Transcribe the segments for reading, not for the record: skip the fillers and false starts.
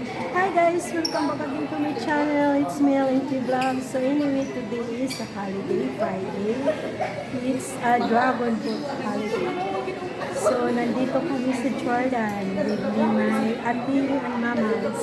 Hi guys, welcome back again to my channel. It's me, LNT Vlog. So anyway, today is a holiday, Friday. It's a Dragon Boat holiday. So nandito kami sa Jordan with my ating and mamas.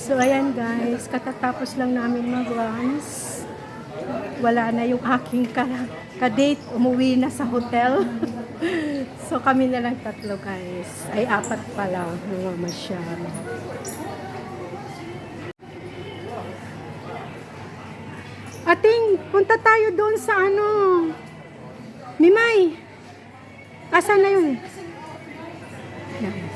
So ayan guys, katatapos lang namin mag-lunch. Wala na yung aking ka-date, umuwi na sa hotel. So kami na lang tatlo guys. Ay apat pala, namamasyal. Ating, punta tayo doon sa ano. Mimay. Asan na yun? Yan.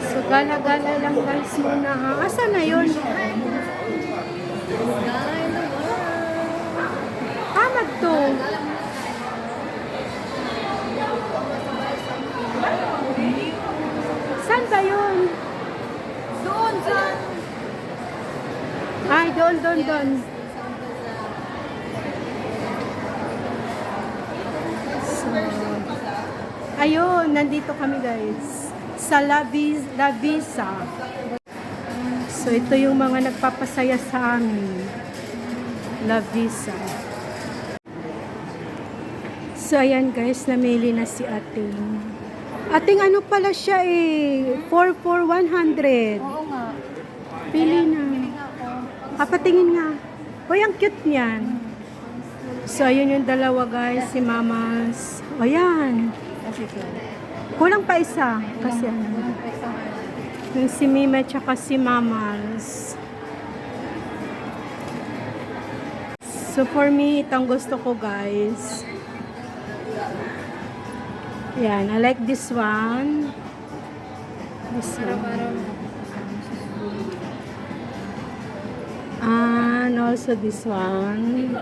So gala-gala lang guys muna ha. Asan na yun? Amad to. Saan ba yun? Doon sa... Ay, doon. So, ayun, nandito kami guys. Sa La Visa. So, ito yung mga nagpapasaya sa amin. La Visa. So, ayan guys, namili na si Ating. Ating ano pala siya eh, 4,100. Oo nga. Pili na. Patingin nga. Uy, ang cute niyan. So, ayun yung dalawa guys, si Mamas. O, yan. Kulang pa isa. Kasi ano. Yung si Mima tsaka si Mamas. So, for me, itong gusto ko guys. Yan, I like this one. This one. And also this one.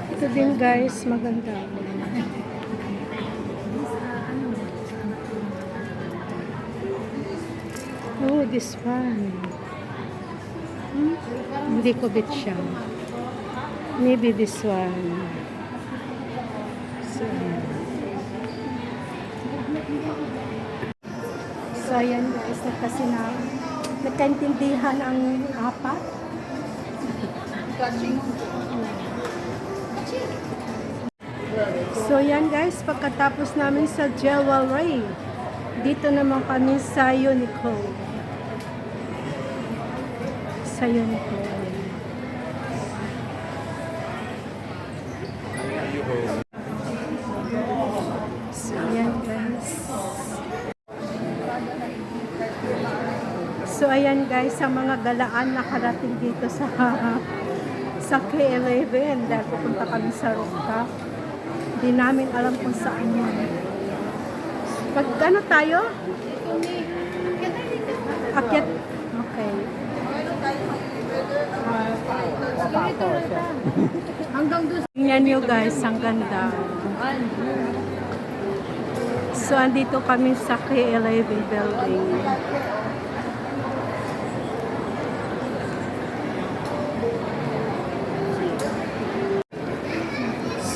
Ito din guys, maganda. Oh, this one. Hindi ko bet siya. Maybe this one. So ayan guys, nagkaintindihan ang apat. So yan guys, pagkatapos namin sa jewelry, dito naman kami sa Uniqlo. Sa Uniqlo. So ayan guys. So ayan guys, sa mga galaan nakarating dito sa K11 dahil pupunta kami sa rooftop. Hindi namin alam kung saan yun. Pag ano tayo? Akyat? Okay. Hanggang doon. Tingnan nyo guys, ang ganda. So, andito kami sa K11 building.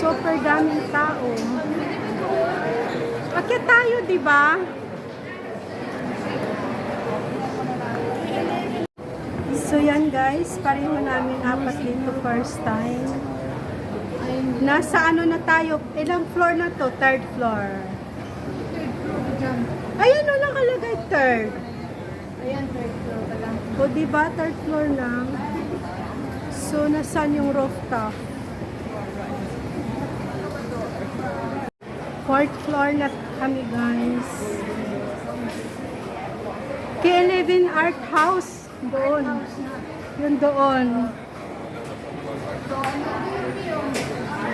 Super daming tao. Akyat tayo, di ba? So yan guys, pareho namin apat dito first time. Nasa ano na tayo? Ilang floor na to? Third floor. Ayan o, nakalagay third. Ayan, third floor pala. O diba, third floor na. So, nasaan yung rooftop? Fourth floor na kami guys. K11 Art House. Doon. Yun doon.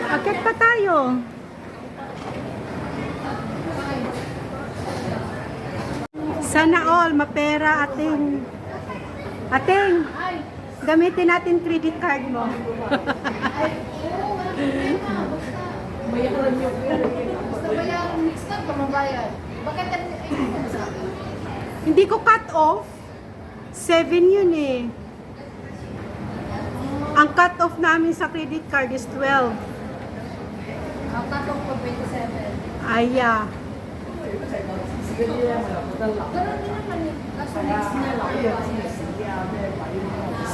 Akit pa tayo. Sana all, mapera, ating. Ating, gamitin natin credit card mo. Basta ba yung mix na pamabayad? Bakit Hindi ko cut off. 7 yun eh. Ang cut off namin sa credit card is 12. ang katong po 27? Aya. Ganun din naman eh. Kaso next na lang.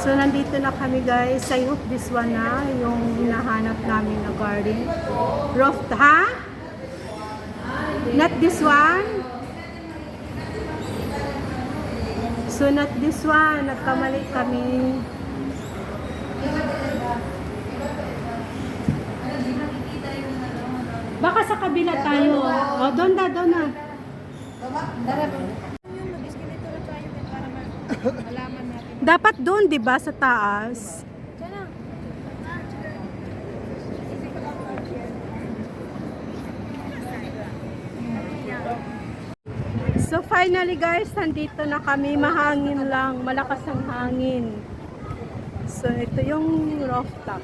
So, nandito na kami guys. I hope this one na yung hinahanap namin na garden. Rough, ha? Not this one? So, not this one. Nagkamali kami. Baka sa kabila tayo. O, doon na, doon na. Dapat doon, di ba, sa taas? So finally guys, nandito na kami. Mahangin lang, malakas ang hangin. So ito yung rooftop.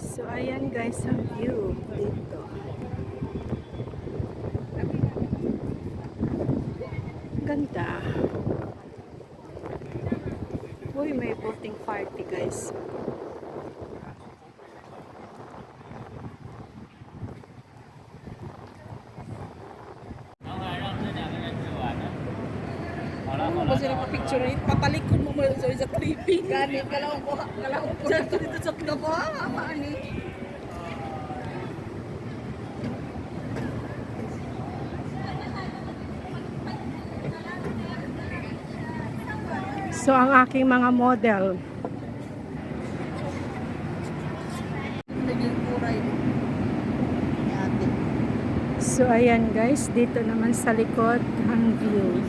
So ayan guys ang view dito. Ganda. Uy, may boating party guys. Mo sila pa-picture it, patalikod mo mo sa tripping. Gani, kalawang ko dito sa knabo, ani. So ang aking mga model. Naging kuray. Yate. So ayan guys, dito naman sa likod ang view.